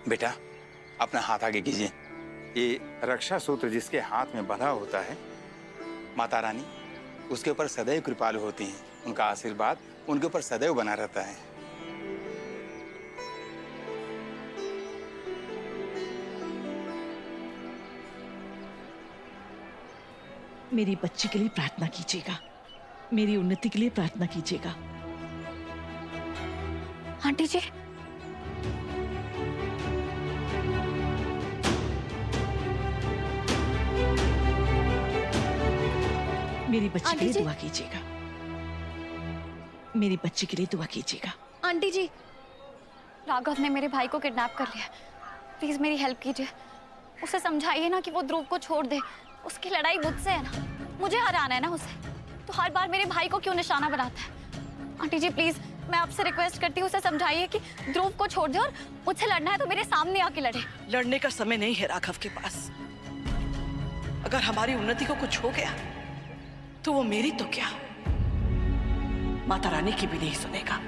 बेटा, अपना हाथ आगे कीजिए। ये रक्षा सूत्र जिसके हाथ में बंधा होता है, माता रानी उसके ऊपर सदैव कृपालु होती हैं। उनका आशीर्वाद उनके ऊपर सदैव बना रहता है। मेरी बच्ची के लिए प्रार्थना कीजिएगा, मेरी उन्नति के लिए प्रार्थना कीजिएगा। आंटी जी, मेरी बच्ची के आंटी लिए जी। दुआ कीजिएगा, मेरी बच्ची के लिए दुआ कीजिएगा। आंटी जी, राघव ने मेरे भाई को किडनैप कर लिया। प्लीज मेरी हेल्प कीजिए। उसे समझाइए ना कि वो ध्रुव को छोड़ दे। उसकी लड़ाई मुझसे है ना, मुझे हराना है ना उसे, तो हर बार मेरे भाई को क्यों निशाना बनाता है? आंटी जी प्लीज, मैं आपसे रिक्वेस्ट करती हूँ, उसे समझाइए कि ध्रुव को छोड़ दे और मुझसे लड़ना है तो मेरे सामने आके लड़े। लड़ने का समय नहीं है राघव के पास। अगर हमारी उन्नति को कुछ हो गया तो वो मेरी तो क्या, माता रानी की भी नहीं सुनेगा।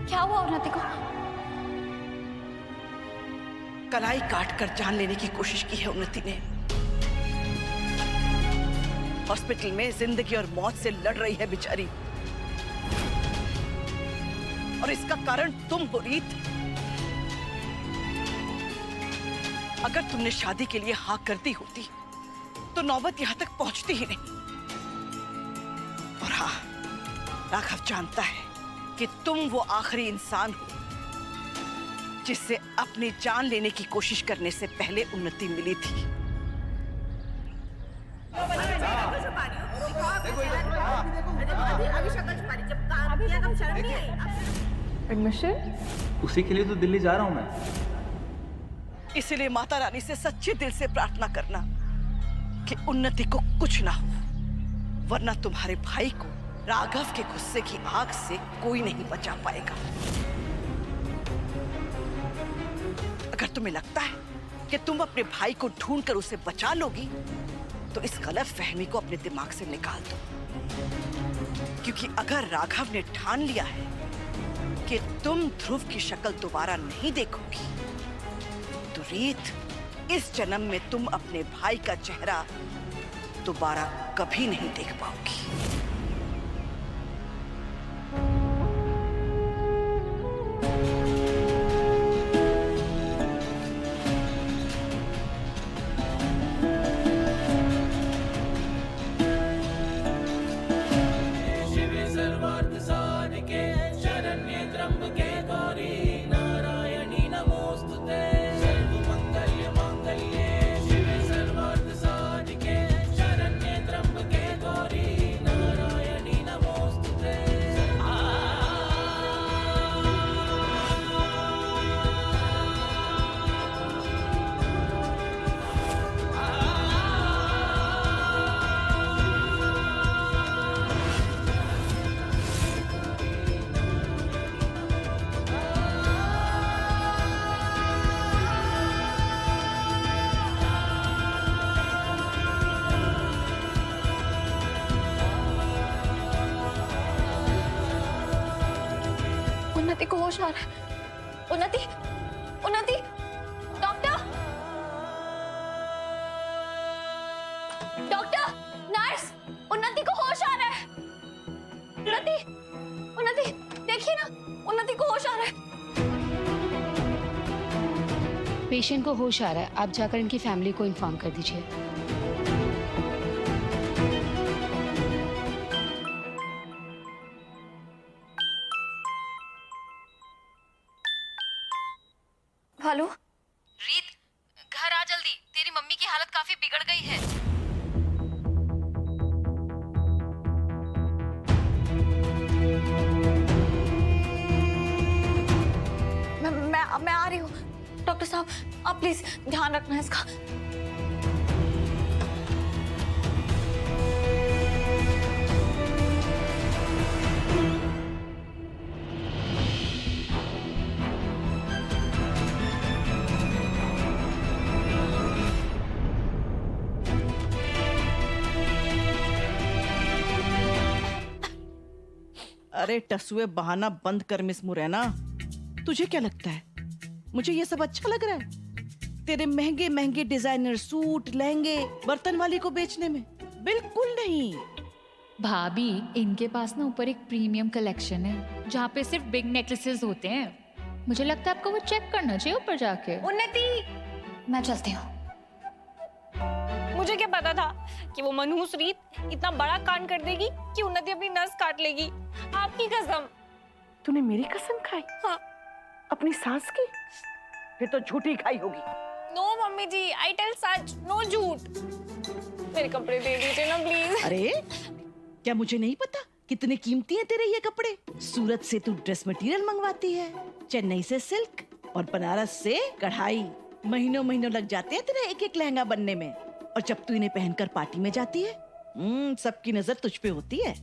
क्या हुआ उन्नति को? कलाई काट कर जान लेने की कोशिश की है उन्नति ने। हॉस्पिटल में जिंदगी और मौत से लड़ रही है बेचारी, और इसका कारण तुम हो रीत। अगर तुमने शादी के लिए हाँ कर दी होती तो नौबत यहां तक पहुंचती ही नहीं। और हाँ, राघव जानता है कि तुम वो आखिरी इंसान हो जिससे अपनी जान लेने की कोशिश करने से पहले उन्नति मिली थी। एडमिशन? उसी के लिए तो दिल्ली जा रहा हूं मैं। इसीलिए माता रानी से सच्चे दिल से प्रार्थना करना कि उन्नति को कुछ ना हो, वरना तुम्हारे भाई को राघव के गुस्से की आग से कोई नहीं बचा पाएगा। अगर तुम्हें लगता है कि तुम अपने भाई को ढूंढकर उसे बचा लोगी तो इस गलत फहमी को अपने दिमाग से निकाल दो, क्योंकि अगर राघव ने ठान लिया है कि तुम ध्रुव की शक्ल दोबारा नहीं देखोगी तो रीत, इस जन्म में तुम अपने भाई का चेहरा दोबारा कभी नहीं देख पाओगी। उन्नति को होश आ रहा है। उन्नति, उन्नति, डॉक्टर, डॉक्टर, नर्स, उन्नति को होश आ रहा है। उन्नति, उन्नति, देखिए ना, उन्नति को होश आ रहा है। पेशेंट को होश आ रहा है, आप जाकर इनकी फैमिली को इन्फॉर्म कर दीजिए। हेलो रीत, घर आ जल्दी, तेरी मम्मी की हालत काफी बिगड़ गई है। मैं आ रही हूँ। डॉक्टर साहब, आप प्लीज ध्यान रखना इसका। अरे टसुए, बहाना बंद कर मिस मुरैना। तुझे क्या लगता है मुझे ये सब अच्छा लग रहा है? तेरे महंगे महंगे डिजाइनर सूट, लहंगे बर्तन वाली को बेचने में? बिल्कुल नहीं। भाभी, इनके पास ना ऊपर एक प्रीमियम कलेक्शन है जहाँ पे सिर्फ बिग नेकलेसेस होते हैं। मुझे लगता है आपको वो चेक करना चाहिए ऊपर जाके। उन्नति, मैं चलती हूँ। मुझे क्या पता था कि वो मनहूस रीत इतना बड़ा कांड कर देगी कि उन्नति अपनी नस काट लेगी। आपकी कसम। तूने मेरी कसम खाई? हाँ। अपनी सास की? फिर तो झूठी खाई होगी। No mummy ji, I tell सच, नो झूठ। मेरे कपड़े दे दीजिए ना प्लीज। अरे क्या मुझे नहीं पता कितने कीमती हैं तेरे ये कपड़े? सूरत से तू ड्रेस मटेरियल मंगवाती है, चेन्नई से सिल्क और बनारस से कढ़ाई। महीनों महीनों लग जाते हैं तेरा एक एक लहंगा बनने में, और जब तू इन्हें पहनकर पार्टी में जाती है, सबकी नजर तुझ पे होती है।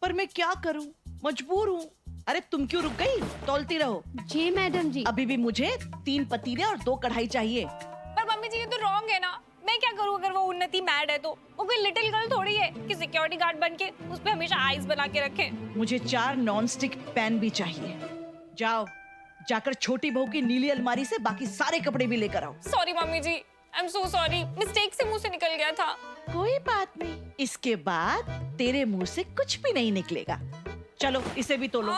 पर मैं क्या करूं, मजबूर हूँ। अरे तुम क्यों रुक गई? तौलती रहो। जी मैडम जी। अभी भी मुझे 3 पतीले और 2 कढ़ाई चाहिए। पर मम्मी जी ये तो रॉन्ग है ना। मैं क्या करूं अगर वो उन्नति मैड है तो? वो कोई लिटिल गर्ल थोड़ी है कि सिक्योरिटी गार्ड बन के उस पे हमेशा आइस बना के रखे। मुझे 4 नॉन स्टिक पैन भी चाहिए। जाओ, जाकर छोटी बहू की नीली अलमारी से बाकी सारे कपड़े भी लेकर आओ। Sorry mummy ji, I am so sorry, mistake से मुंह से निकल गया था। कोई बात नहीं, इसके बाद तेरे मुंह से कुछ भी नहीं निकलेगा। चलो इसे भी तोलो।